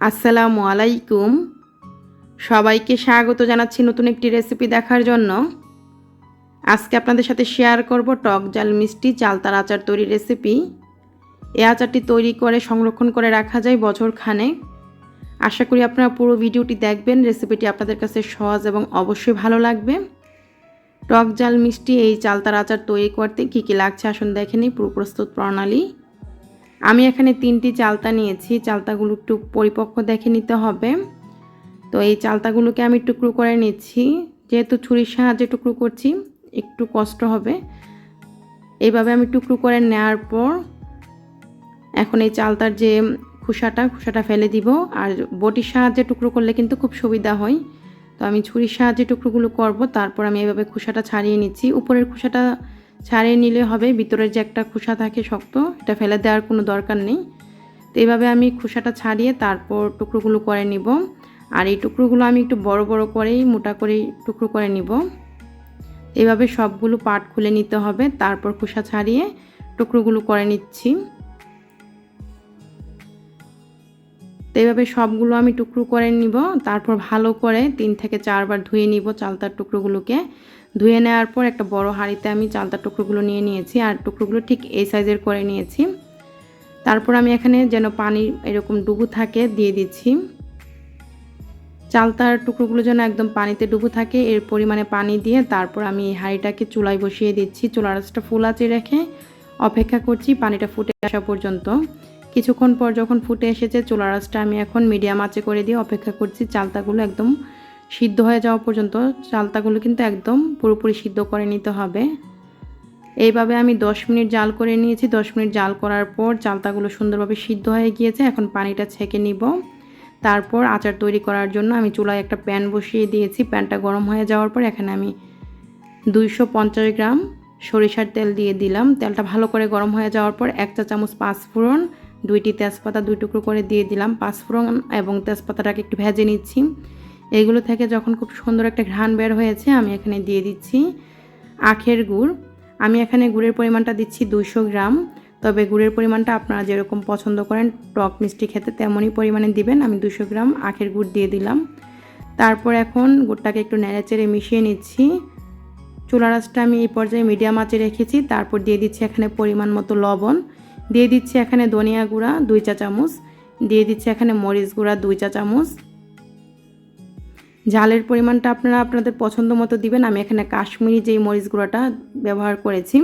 আসসালামু আলাইকুম। সবাইকে স্বাগত জানাচ্ছি নতুন একটি রেসিপি দেখার জন্য। আজকে আপনাদের সাথে শেয়ার করব টক ঝাল মিষ্টি চালতার আচার তৈরির রেসিপি। এই আচারটি তৈরি করে সংরক্ষণ করে রাখা যায় বছর খানেক। আশা করি আপনারা পুরো ভিডিওটি দেখবেন। রেসিপিটি আপনাদের কাছে সহজ এবং অবশ্যই ভালো লাগবে। টক ঝাল মিষ্টি এই চালতার আচার তৈরি করতে কী কী লাগছে আসুন দেখে নিই পুরো প্রস্তুত প্রণালী। আমি এখানে 3টি চালতা নিয়েছি। চালতাগুলো একটু পরিপক্ক দেখে নিতে হবে। তো এই চালতাগুলোকে আমি টুকরো করে নিচ্ছি। যেহেতু ছুরির সাহায্যে টুকরো করছি একটু কষ্ট হবে। এইভাবে আমি টুকরো করে নেওয়ার পর এখন এই চালতার যে খোসাটা ফেলে দিব। আর বটির সাহায্যে টুকরো করলে কিন্তু খুব সুবিধা হয়। তো আমি ছুরির সাহায্যে টুকরোগুলো করব। তারপর আমি এইভাবে খোসাটা ছাড়িয়ে নিচ্ছি। উপরের খোসাটা ছাড়িয়ে নিলে হবে, ভিতরের যে একটা খোসা থাকে শক্ত এটা ফেলে দেওয়ার কোনো দরকার নেই। তো এইভাবে আমি খোসাটা ছাড়িয়ে তারপর টুকরোগুলো করে নিব। আর এই টুকরোগুলো আমি একটু বড় বড় করেই মোটা করেই টুকরো করে নিব। এইভাবে সবগুলো পার্ট খুলে নিতে হবে। তারপর খোসা ছাড়িয়ে টুকরোগুলো করে নিচ্ছি। তো এইভাবে সবগুলো আমি টুকরো করে নিব। তারপর ভালো করে 3 থেকে 4 বার ধুয়ে নিব চালতার টুকরোগুলোকে। ধুয়ে নেওয়ার পর একটা বড় হাঁড়িতে আমি চালতার টুকরোগুলো নিয়ে নিয়েছি। আর টুকরোগুলো ঠিক এই সাইজের করে নিয়েছি। তারপর আমি এখানে যেন পানি এরকম ডুবো থাকে দিয়ে দিচ্ছি। চালতার টুকরোগুলো যেন একদম পানিতে ডুবো থাকে এর পরিমাণে পানি দিয়ে তারপর আমি এই হাঁড়িটাকে চুলায় বসিয়ে দিচ্ছি। চুলার আঁচটা ফুল আঁচে রেখে অপেক্ষা করছি পানিটা ফুটে আসা পর্যন্ত। কিছুক্ষণ পর যখন ফুটে এসেছে চুলার আঁচটা আমি এখন মিডিয়াম আঁচে করে দিয়ে অপেক্ষা করছি চালতাগুলো একদম সিদ্ধ হয়ে যাওয়া পর্যন্ত। চালতাগুলো কিন্তু একদম পুরোপুরি সিদ্ধ করে নিতে হবে। এইভাবে আমি 10 মিনিট জাল করে নিয়েছি। 10 মিনিট জাল করার পর চালতাগুলো সুন্দরভাবে সিদ্ধ হয়ে গিয়েছে। এখন পানিটা ছেঁকে নিব। তারপর আচার তৈরি করার জন্য আমি চুলায় একটা প্যান বসিয়ে দিয়েছি। প্যানটা গরম হয়ে যাওয়ার পর এখানে আমি 250 গ্রাম সরিষার তেল দিয়ে দিলাম। তেলটা ভালো করে গরম হয়ে যাওয়ার পর 1 চা চামচ পাঁচফোড়ন, 2টি তেজপাতা 2 টুকরো করে দিয়ে দিলাম। পাঁচফোড়ন এবং তেজপাতাটাকে একটু ভেজে নিচ্ছি। এগুলো থেকে যখন খুব সুন্দর একটা ঘ্রাণ বের হয়েছে আমি এখানে দিয়ে দিচ্ছি আখের গুড়। আমি এখানে গুড়ের পরিমাণটা দিচ্ছি 200 গ্রাম। তবে গুড়ের পরিমাণটা আপনারা যেরকম পছন্দ করেন টক মিষ্টি খেতে তেমনই পরিমাণে দিবেন। আমি 200 গ্রাম আখের গুড় দিয়ে দিলাম। তারপর এখন গুড়টাকে একটু নেড়েচেড়ে মিশিয়ে নিচ্ছি। চুলার আঁচটা আমি এই পর্যায়ে মিডিয়াম আঁচে রেখেছি। তারপর দিয়ে দিচ্ছি এখানে পরিমাণ মতো লবণ, দিয়ে দিচ্ছি এখানে ধনিয়া গুঁড়া 2 চা চামচ, দিয়ে দিচ্ছি এখানে মরিচ গুঁড়া 2 চা চামচ। ঝালের পরিমাণটা আপনারা আপনাদের পছন্দ মতো দিবেন। আমি এখানে কাশ্মীরি যেই মরিচ গুঁড়াটা ব্যবহার করেছি।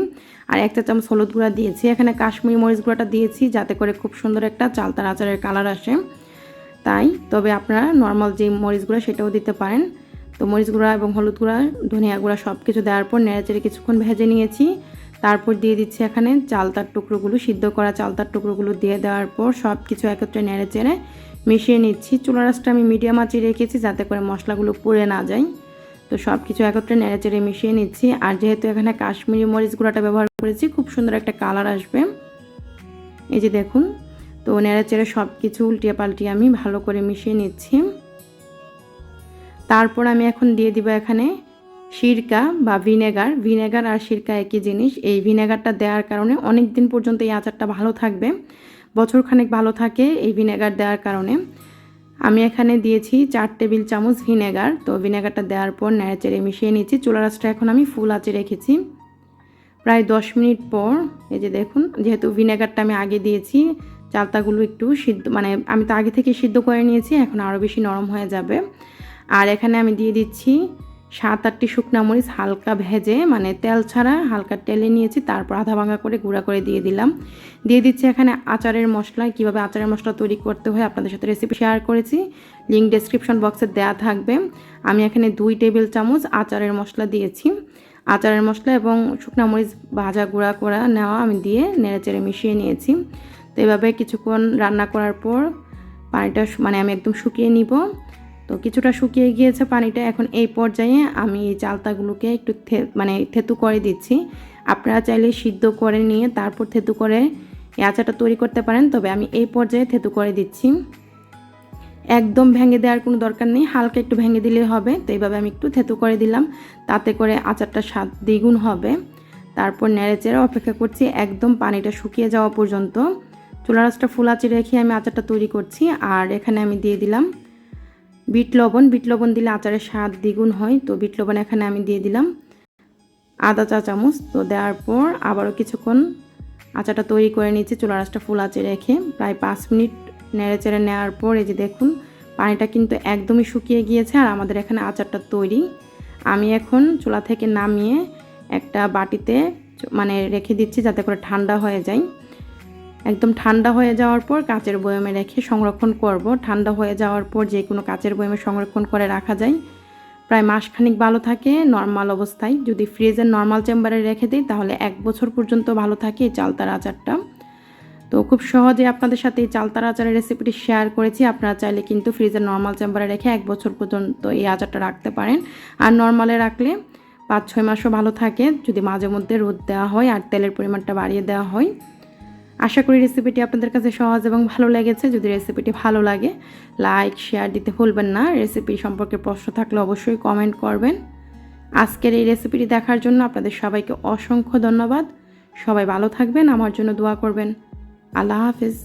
আর 1 চা চামচ হলুদ গুঁড়া দিয়েছি। এখানে কাশ্মীরি মরিচ গুঁড়াটা দিয়েছি যাতে করে খুব সুন্দর একটা চালতার আচারের কালার আসে তাই। তবে আপনারা নর্মাল যে মরিচ গুঁড়া সেটাও দিতে পারেন। তো মরিচ গুঁড়া এবং হলুদ গুঁড়া ধনিয়া গুঁড়া সব কিছু দেওয়ার পর নেড়েচেড়ে কিছুক্ষণ ভেজে নিয়েছি। তারপর দিয়ে দিচ্ছি এখানে চালতার টুকরোগুলো, সিদ্ধ করা চালতার টুকরোগুলো দিয়ে দেওয়ার পর সব কিছু একত্রে নেড়েচেড়ে মিশিয়ে নিচ্ছি। চুলার আঁচটা আমি মিডিয়াম আঁচে রেখেছি যাতে করে মশলাগুলো পুড়ে না যায়। তো সব কিছু একত্রে নেড়েচেড়ে মিশিয়ে নিচ্ছি। আর যেহেতু এখানে কাশ্মীরি মরিচ গুঁড়াটা ব্যবহার করেছি খুব সুন্দর একটা কালার আসবে। এই যে দেখুন, তো নেড়েচেড়ে সব কিছু উল্টিয়ে পাল্টিয়ে আমি ভালো করে মিশিয়ে নিচ্ছি। তারপর আমি এখন দিয়ে দিব এখানে সিরকা বা ভিনেগার আর সিরকা একই জিনিস। এই ভিনেগারটা দেওয়ার কারণে অনেক দিন পর্যন্ত এই আচারটা ভালো থাকবে, বছরখানেক ভালো থাকে এই ভিনেগার দেওয়ার কারণে। আমি এখানে দিয়েছি 4 টেবিল চামচ ভিনেগার। তো ভিনেগারটা দেওয়ার পর নেড়েচেড়ে মিশিয়ে নিচ্ছি। চুলার আঁচটা এখন আমি ফুল আঁচে রেখেছি। প্রায় 10 মিনিট পর এই যে দেখুন, যেহেতু ভিনেগারটা আমি আগে দিয়েছি চালতাগুলো একটু সিদ্ধ আমি তো আগে থেকে সিদ্ধ করে নিয়েছি, এখন আরও বেশি নরম হয়ে যাবে। আর এখানে আমি দিয়ে দিচ্ছি 7-8টি শুকনা মরিচ হালকা ভেজে তেল ছাড়া হালকা তেলে নিয়েছি। তারপর আধা ভাঙা করে গুঁড়া করে দিয়ে দিলাম। দিয়ে দিচ্ছি এখানে আচারের মশলা। কীভাবে আচারের মশলা তৈরি করতে হয় আপনাদের সাথে রেসিপি শেয়ার করেছি, লিঙ্ক ডেসক্রিপশন বক্সে দেওয়া থাকবে। আমি এখানে 2 টেবিল চামচ আচারের মশলা দিয়েছি। আচারের মশলা এবং শুকনা মরিচ ভাজা গুঁড়া করা নেওয়া আমি দিয়ে নেড়েচেড়ে মিশিয়ে নিয়েছি। তো এভাবে কিছুক্ষণ রান্না করার পর পানিটা আমি একদম শুকিয়ে নিব। তো কিছুটা শুকিয়ে গিয়েছে পানিটা। এখন এই পর্যায়ে আমি এই চালতাগুলোকে একটু থেতু করে দিচ্ছি। আপনারা চাইলে সিদ্ধ করে নিয়ে তারপর থেতু করে এই আচারটা তৈরি করতে পারেন, তবে আমি এই পর্যায়ে থেতু করে দিচ্ছি। একদম ভেঙে দেওয়ার কোনো দরকার নেই, হালকা একটু ভেঙে দিলে হবে। তো এইভাবে আমি একটু থেতু করে দিলাম, তাতে করে আচারটা স্বাদ দ্বিগুণ হবে। তারপর নেড়েচেড়ে অপেক্ষা করছি একদম পানিটা শুকিয়ে যাওয়া পর্যন্ত। চুলার আঁচটা ফুল আঁচে রেখে আমি আচারটা তৈরি করছি। আর এখানে আমি দিয়ে দিলাম বিট লবণ। বিট লবণ দিলে আচারের স্বাদ দ্বিগুণ হয়। তো বিট লবণ এখানে আমি দিয়ে দিলাম আধা চা চামচ। তো দেওয়ার পর আবারও কিছুক্ষণ আচারটা তৈরি করে নিচ্ছি চুলার আঁচটা ফুল আঁচে রেখে। প্রায় 5 মিনিট নেড়ে চেড়ে নেওয়ার পর এই যে দেখুন পানিটা কিন্তু একদমই শুকিয়ে গিয়েছে আর আমাদের এখানে আচারটা তৈরি। আমি এখন চুলা থেকে নামিয়ে একটা বাটিতে মানে রেখে দিচ্ছি যাতে করে ঠান্ডা হয়ে যায়। একদম ঠান্ডা হয়ে যাওয়ার পর কাচের বয়ামে রেখে সংরক্ষণ করব। ঠান্ডা হয়ে যাওয়ার পর যে কোনো কাচের বয়ামে সংরক্ষণ করে রাখা যায়, প্রায় মাসখানিক ভালো থাকে নর্মাল অবস্থায়। যদি ফ্রিজের নর্মাল চেম্বারে রেখে দিই তাহলে 1 বছর পর্যন্ত ভালো থাকে এই চালতার আচারটা। তো খুব সহজে আপনাদের সাথে এই চালতার আচারের রেসিপিটি শেয়ার করেছি। আপনারা চাইলে কিন্তু ফ্রিজের নর্মাল চেম্বারে রেখে 1 বছর পর্যন্ত এই আচারটা রাখতে পারেন। আর নর্মালে রাখলে 5-6 মাসও ভালো থাকে যদি মাঝে মধ্যে রোদ দেওয়া হয় আর তেলের পরিমাণটা বাড়িয়ে দেওয়া হয়। আশা করি রেসিপিটি আপনাদের কাছে সহজ এবং ভালো লেগেছে। যদি রেসিপিটি ভালো লাগে লাইক শেয়ার দিতে ভুলবেন না। রেসিপি সম্পর্কে প্রশ্ন থাকলে অবশ্যই কমেন্ট করবেন। আজকের এই রেসিপিটি দেখার জন্য আপনাদের সবাইকে অসংখ্য ধন্যবাদ। সবাই ভালো থাকবেন, আমার জন্য দোয়া করবেন। আল্লাহ হাফেজ।